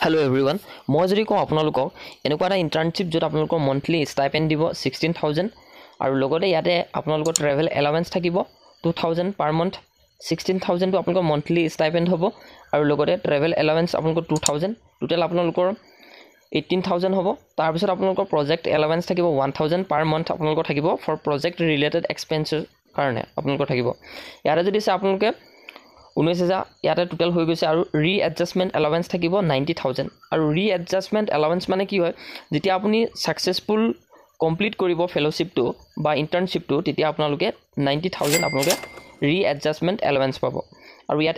Hello everyone. মই যদি কওঁ আপোনালোকক এনেকুৱা এটা ইন্টাৰ্নশিপ যত আপোনালোকৰ মন্থলি স্টাইপেন্ড দিব 16000 আৰু লগতে ইয়াতে আপোনালোকৰ ট্ৰেভেল এলাউন্স থাকিব 2000 পাৰ মন্থ 16000 টো আপোনালোকৰ মন্থলি স্টাইপেন্ড হ'ব আৰু লগতে ট্ৰেভেল এলাউন্স আপোনালোকৰ 2000 টোটাল আপোনালোকৰ 18000 হ'ব তাৰ পিছত আপোনালোকৰ প্ৰজেক্ট এলাউন্স থাকিব 1000 পাৰ মন্থ আপোনালোকৰ থাকিব ফৰ প্ৰজেক্ট ৰিলেটেড এক্সপেন্সেছ কাৰণে আপোনালোকৰ থাকিব ইয়াতে যদি আপোনালোকে 19000 ইয়াতে টোটাল হৈ গৈছে আৰু ৰিএডজাষ্টমেন্ট এলাউন্স থাকিব 90000 আৰু ৰিএডজাষ্টমেন্ট এলাউন্স মানে কি হয় যেতিয়া আপুনি সাকসেসফুল কমপ্লিট কৰিব ফেলোশিপটো বা ইন্টাৰ্নশিপটো তেতিয়া আপোনালোকে 90000 আপোনালোকে ৰিএডজাষ্টমেন্ট এলাউন্স পাব আৰু ইয়াত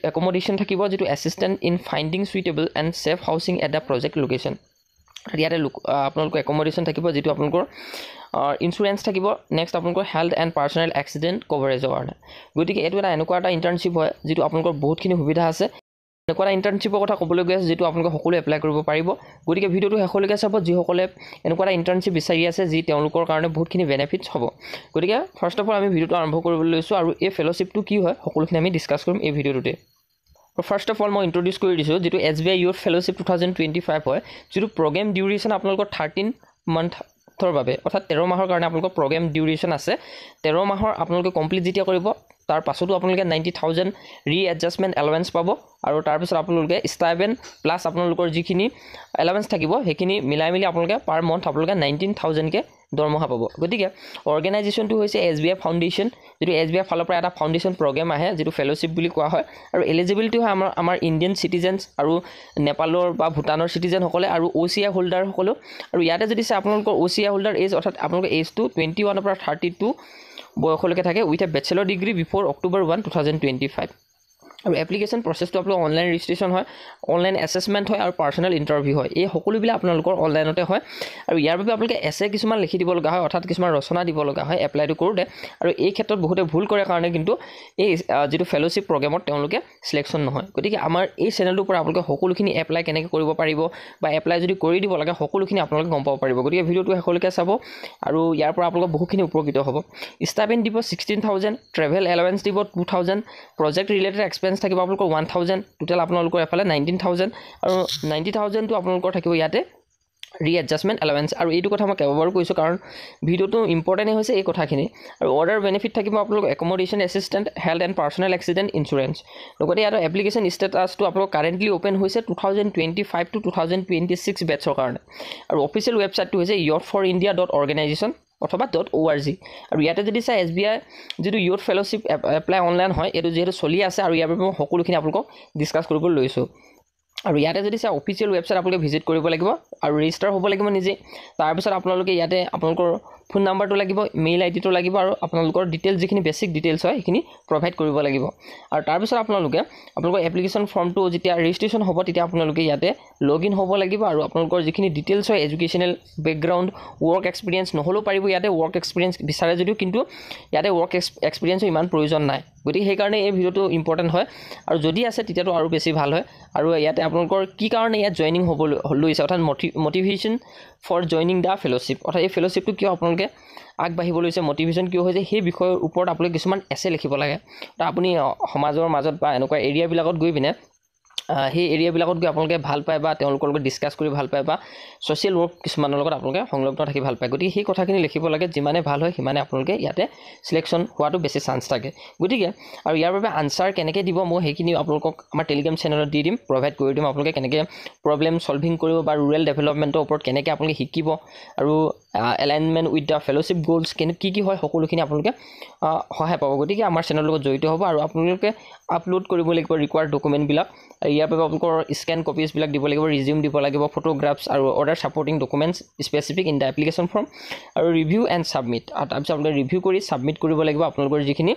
একমোডেশন থাকিব যেটো assistant in finding suitable and safe housing at the project location ইয়াতে আপোনালোকৰ একমোডেশন থাকিব যেটো আপোনালোকৰ ইন্স্যুৰেন্স থাকিব নেক্সট আপোনালোকৰ হেলথ এন্ড পাৰ্সোনেল এক্সিডেন্ট কভাৰেজৰ কাৰণে গতিকে এটো এটা এনেকুৱা এটা ইন্টাৰ্নশিপ হয় যেটো আপোনালোকৰ বহুতখিনি সুবিধা আছে এনেকুৱা এটা ইন্টাৰ্নশিপৰ কথা ক'বলৈ গৈ আছে যেটো আপোনালোকে সকলো এপ্লাই কৰিব পাৰিব গতিকে ভিডিওটো শেষলৈকে চাব যি সকলে এনেকুৱা এটা ইন্টাৰ্নশিপ বিচাৰি আছে যি তেওঁলোকৰ কাৰণে বহুতখিনি বেনিফিটস হ'ব গতিকে ফাৰ্স্ট অফ অল আমি ভিডিওটো আৰম্ভ কৰিবলৈ লৈছো আৰু এই ফেলোশিপটো কি হয় সকলোখিনি আমি ডিসকাস কৰিম এই ভিডিওটোতে First of all, মই introduce কৰি দিছো যেটো SBI Youth Fellowship 2025 হয় যেটো program duration আপোনালোকৰ 13 monthৰ বাবে অৰ্থাৎ 13 মাহৰ কাৰণে আপোনালোকৰ program duration আছে 13 মাহৰ আপোনালোকে কমপ্লিট যেতিয়া কৰিব তাৰ পাছতো আপোনালোকে 90000 ৰিএডজাষ্টমেন্ট এলাউন্স পাব আৰু তাৰ পিছত আপোনালোকে স্টাইপেন্ড প্লাস আপোনালোকৰ যিখিনি এলাউন্স থাকিব হেখিনি মিলাই মিলি আপোনালোকে পাৰ মন্থ আপোনালোকে 19000 কে দৰমহা পাব গতিকে অৰ্গানাইজেশনটো হৈছে SBI ফাউন্ডেশন যেটো SBI ফালৰ পৰা এটা ফাউন্ডেশন প্ৰগ্ৰাম আহে যেটো ফেলোশিপ বুলি কোৱা হয় আৰু এলিজিবিলিটি হয় আমাৰ ইণ্ডিয়ান সিটিজেনছ আৰু নেপালৰ বা ভুটানৰ সিটিজেন সকলে আৰু OCI হোল্ডাৰ সকলো আৰু ইয়াতে যদি আপোনালোকৰ OCI হোল্ডাৰ এজ অৰ্থাৎ আপোনালোকৰ এজটো 21 পৰা 32 বয়সলৈকে থাকে with a bachelor degree before October 1 2025 আৰু এপ্লিকেশন প্ৰসেসটো আপোনালোকৰ অনলাইন ৰেজিষ্ট্ৰেচন হয় অনলাইন অ্যাসেসমেন্ট হয় আৰু পাৰ্সোনেল ইন্টাৰভিউ হয় এই সকলোবিলা আপোনালোকৰ অনলাইনতে হয় আৰু ইয়াৰ বাবে আপোনালোকে এসে কিছুমান লিখি দিব লগা হয় অৰ্থাৎ কিছুমান ৰচনা দিব লগা হয় এপ্লাইটো কৰোতে আৰু এই ক্ষেত্ৰত বহুতে ভুল কৰে কাৰণে কিন্তু এই যেটো ফেলোশিপ প্ৰগ্ৰামত তেওঁলোকে সিলেকশন নহয় গতিকে আমাৰ এই চেনেলটোৰ পৰা আপোনালোকে সকলোখিনি এপ্লাই কেনেকৈ কৰিব পাৰিব বা এপ্লাই যদি কৰি দিব লাগে সকলোখিনি আপোনালোকে গম পাব পাৰিব গতিকে ভিডিওটো শেষলৈকে চাব আৰু ইয়াৰ পৰা আপোনালোক বহুখিনি উপকৃত হ'ব স্টাইপেন্ড দিব 16000 ট্ৰেভেল এলাউন্স দিব 2000 প্ৰজেক্ট ৰিলেটেড এক্সপেন্স থাকিব আপোনালোকৰ 1000 টোটাল আপোনালোকৰ এফালে 19000 আৰু 90000 টো আপোনালোকৰ থাকিব ইয়াতে ৰিএডজাষ্টমেন্ট এলাউন্স আৰু এইটো কথা মই কেৱল কৈছো কাৰণ ভিডিওটো ইম্পৰ্টেন্ট হৈছে এই কথাখিনি আৰু অৰ্ডাৰ বেনিফিট থাকিব আপোনালোকৰ accommodation assistant health and personnel accident insurance লগতে ইয়াৰ এপ্লিকেশন ষ্টেটাসটো আপোনালোকৰ কাৰেন্টলি ওপেন হৈছে 2025 টু 2026 বেটছৰ কাৰণে আৰু অফিচিয়েল ৱেবসাইটটো হৈছে youthforindia.organization অথবা .org আৰু ইয়াতে যদি চাই SBI যেটো ইউথ ফেলোশিপ এপ্লাই অনলাইন হয় এটো যেটো চলি আছে আৰু ইয়াৰ বাবে মই সকলোখিনি আপোনালোকক ডিসকাস কৰিবলৈ লৈছো আৰু ইয়াতে যদি চাই অফিচিয়েল ৱেবসাইট আপোনালোকে ভিজিট কৰিব লাগিব আৰু ৰেজিষ্টাৰ হ'ব লাগিব নিজে তাৰ পিছত আপোনালোকে ইয়াতে আপোনালোকৰ ফোন নাম্বাৰটো লাগিব মেইল আইডিটো লাগিব আৰু আপোনালোকৰ ডিটেইলছ যিখিনি বেসিক ডিটেইলছ হয় হেখিনি প্ৰভাইড কৰিব লাগিব আৰু তাৰ পিছত আপোনালোকৰ এপ্লিকেশন ফৰ্মটো যেতিয়া ৰেজিষ্ট্ৰেচন হ'ব তেতিয়া আপোনালোকে ইয়াতে লগইন হ'ব লাগিব আৰু আপোনালোকৰ যিখিনি ডিটেইলছ হয় এডুকেশনাল বেকগ্ৰাউণ্ড ওয়াৰ্ক এক্সপেৰিয়েন্স নহলো পাৰিব ইয়াতে ওয়াৰ্ক এক্সপেৰিয়েন্স বিচাৰে যদিও কিন্তু ইয়াতে ওয়াৰ্ক এক্সপেৰিয়েন্সৰ ইমান প্ৰয়োজন নাই গতিকে সেই কাৰণে এই ভিডিওটো ইম্পৰ্টেন্ট হয় আৰু যদি আছে তেতিয়াটো আৰু বেছি ভাল হয় আৰু ইয়াতে আপোনালোকৰ কি কাৰণে ইয়াত জয়নিং হ'ব লৈছে অৰ্থাৎ motivation for joining the fellowship অৰ্থাৎ এই ফেলোশিপটো কিয় আপোনালোকে আগবাঢ়িব লৈছে মোটিভেশন কিয় হৈছে সেই বিষয়ৰ ওপৰত আপোনালোকে কিছুমান এছে লিখিব লাগে তা আপুনি সমাজৰ মাজত বা এনেকুৱা এৰিয়া বিলাকত গৈ পিনে সেই এৰিয়া বিলাকত গৈ আপোনালোকে ভাল পায় বা তেওঁলোকৰ লগত ডিসকাস কৰি ভাল পায় বা সোশ্যাল ওয়াৰ্ক কিছুমানৰ লগত আপোনালোকে সংলগ্ন থাকি ভাল পায় গতিকে সেই কথাখিনি লিখিব লাগে যিমানে ভাল হয় সিমানে আপোনালোকে ইয়াতে সিলেকশন হোৱাটো বেছি চান্স থাকে গতিকে আৰু ইয়াৰ বাবে আনসাৰ কেনেকৈ দিব মই হেখিনি আপোনালোকক আমাৰ টেলিগ্ৰাম চেনেলত দি দিম প্ৰভাইড কৰি দিম আপোনালোকে কেনেকৈ প্ৰবলেম সলভিং কৰিব বা ৰুৰেল ডেভেলপমেন্টৰ ওপৰত কেনেকৈ আপোনালোকে শিকিব আৰু এলাইনমেন্ট উইথ দা ফেলোশিপ গোলছ কি হয় সকলোখিনি আপোনালোকে সহায় পাব গতিকে আমাৰ চেনেলৰ লগত জড়িত হ'ব আৰু আপোনালোকে আপলোড কৰিব লাগিব ৰিকোয়াৰ্ড ডকুমেন্ট বিলাক ইয়াৰ বাবে আপোনালোকৰ স্ক্যান কপিজ বিলাক দিব লাগিব ৰিজিউম দিব লাগিব ফটোগ্ৰাফছ আৰু other supporting documents specific in the application form আৰু ৰিভিউ এণ্ড সাবমিট আৰু তাৰপিছত আপোনালোকে ৰিভিউ কৰি সাবমিট কৰিব লাগিব আপোনালোকৰ যিখিনি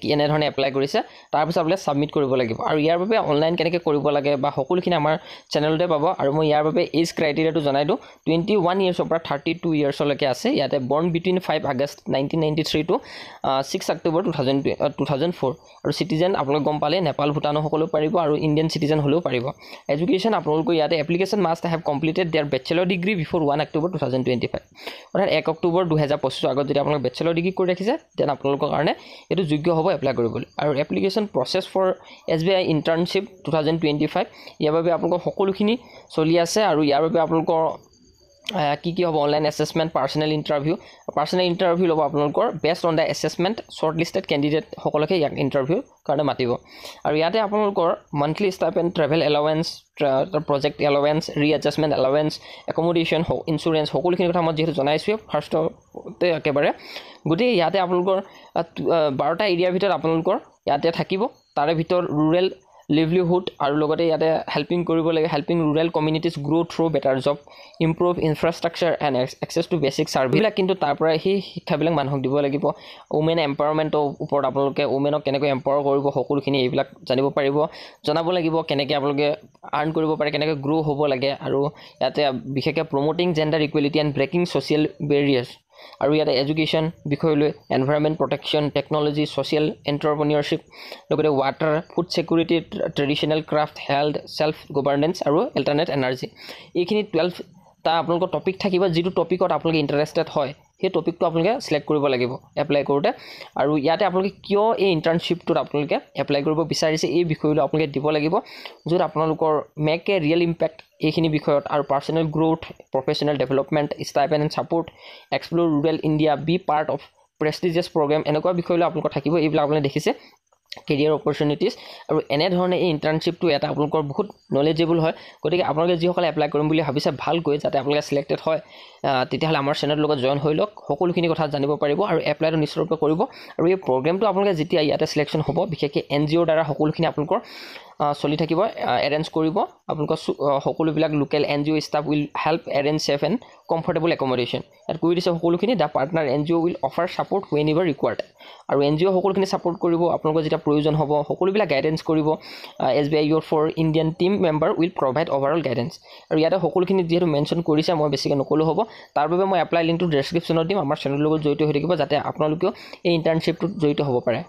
কেনে ধৰণে এপ্লাই কৰিছে তাৰ পিছত আপোনালোকে সাবমিট কৰিব লাগিব আৰু ইয়াৰ বাবে অনলাইন কেনেকৈ কৰিব লাগে বা সকলোখিনি আমাৰ চেনেলতে পাব আৰু মই ইয়াৰ বাবে এজ ক্ৰাইটেৰিয়াটো জনাই দিওঁ 21 ইয়াৰ্ছৰ পৰা 32 ইয়াৰ্ছলৈকে আছে ইয়াতে born between 5 August 1993 to 6 October 2004 আৰু সিটিজেন আপোনালোক গম পালে নেপাল ভুটানৰ সকলো পাৰিব আৰু ইণ্ডিয়ান সিটিজেন হলেও পাৰিব এডুকেশ্যন আপোনালোকৰ ইয়াতে application must have completed their bachelor degree before 1 October 2025 অৰ্থাৎ 1 অক্টোবৰ 2025 আগত যদি আপোনালোক ব্যাচেলৰ ডিগ্ৰী কৰি ৰাখিছে তেন আপোনালোকৰ কাৰণে এটো যোগ্য হ'ব এপ্লাই কৰিবলৈ আৰু application process for SBI internship 2025 ইয়াৰ বাবে আপোনালোকৰ সকলোখিনি চলি আছে আৰু ইয়াৰ বাবে আপোনালোকৰ কি হ'ব অনলাইন এছেছমেণ্ট পাৰ্চনেল ইণ্টাৰভিউ ল'ব আপোনালোকৰ based on the assessment short listed candidate সকলোকে ইয়াক ইণ্টাৰভিউ কাৰণে মাতিব আৰু ইয়াতে আপোনালোকৰ monthly stipend travel allowance project allowance readjustment allowance accommodation insurance সকলোখিনি কথা মই যিহেতু জনাইছোঁ ফাৰ্ষ্টতে একেবাৰে গতিকে ইয়াতে আপোনালোকৰ 12টা এৰিয়াৰ ভিতৰত আপোনালোকৰ ইয়াতে থাকিব তাৰে ভিতৰত ৰুৰেল লিভলিহুড আৰু লগতে ইয়াতে হেল্পিং কৰিব লাগে helping rural communities grow' through better job improve infrastructure and access to basic ছাৰ্ভিচবিলাক কিন্তু তাৰ পৰা সেই শিক্ষাবিলাক মানুহক দিব লাগিব ওমেন এম্পাৱাৰমেণ্টৰ ওপৰত আপোনালোকে ওমেনক কেনেকৈ এম্পাৱাৰ কৰিব সকলোখিনি এইবিলাক জানিব পাৰিব জনাব লাগিব কেনেকৈ আপোনালোকে আৰ্ণ কৰিব পাৰে কেনেকৈ গ্ৰ' হ'ব লাগে আৰু ইয়াতে বিশেষকৈ promoting gender equality and breaking social barriers আৰু ইয়াতে এডুকেশ্যন বিষয়লৈ environment protection technology social entrepreneurship লগতে water food security traditional craft health self governance আৰু এল্টাৰনেট এনাৰ্জি এইখিনি 12টা আপোনালোকৰ টপিক থাকিব যিটো টপিকত আপোনালোকে ইণ্টাৰেষ্টেড হয় সেই টপিকটো আপোনালোকে চিলেক্ট কৰিব লাগিব এপ্লাই কৰোঁতে আৰু ইয়াতে আপোনালোকে কিয় এই ইণ্টাৰ্ণশ্বিপটোত আপোনালোকে এপ্লাই কৰিব বিচাৰিছে এই বিষয়লৈ আপোনালোকে দিব লাগিব য'ত আপোনালোকৰ মেক এ ৰিয়েল ইম্পেক্ট এইখিনি বিষয়ত আৰু personal growth professional development stipend and support explore rural India be part of prestigious programme এনেকুৱা বিষয়লৈ আপোনালোকৰ থাকিব এইবিলাক আপোনালোকে দেখিছে কেৰিয়াৰ অপৰচুনিটিজ আৰু এনেধৰণে এই ইণ্টাৰ্ণশ্বিপটো এটা আপোনালোকৰ বহুত নলেজেবল হয় গতিকে আপোনালোকে যিসকলে এপ্লাই কৰিম বুলি ভাবিছে ভালকৈ যাতে আপোনালোকে চিলেক্টেড হয় তেতিয়াহ'লে আমাৰ চেনেলৰ লগত জইন হৈ লওক সকলোখিনি কথা জানিব পাৰিব আৰু এপ্লাইটো নিশ্চয়ৰূপে কৰিব আৰু এই প্ৰগ্ৰেমটো আপোনালোকে যেতিয়া ইয়াতে চিলেকশ্যন হ'ব বিশেষকৈ NGOৰ দ্বাৰা সকলোখিনি আপোনালোকৰ চলি থাকিব এৰেঞ্জ কৰিব আপোনালোকৰ সকলোবিলাক local NGO staff will help arrange safe and comfortable accommodation ইয়াত কৰি দিছে সকলোখিনি the partner NGO will offer support whenever required আৰু NGO সকলোখিনি ছাপোৰ্ট কৰিব আপোনালোকৰ যেতিয়া প্ৰয়োজন হ'ব সকলোবিলাক গাইডেঞ্চ কৰিব SBI youth for Indian team member will provide overall guidance আৰু ইয়াতে সকলোখিনি যিহেতু মেনশ্যন কৰিছে মই বেছিকৈ নক'লেও হ'ব তাৰ বাবে মই এপ্লাই লিংকটো ডেছক্ৰিপশ্যনত দিম আমাৰ চেনেলৰ লগত জড়িত হৈ থাকিব যাতে আপোনালোকেও এই ইণ্টাৰ্ণশ্বিপটোত জড়িত হ'ব পাৰে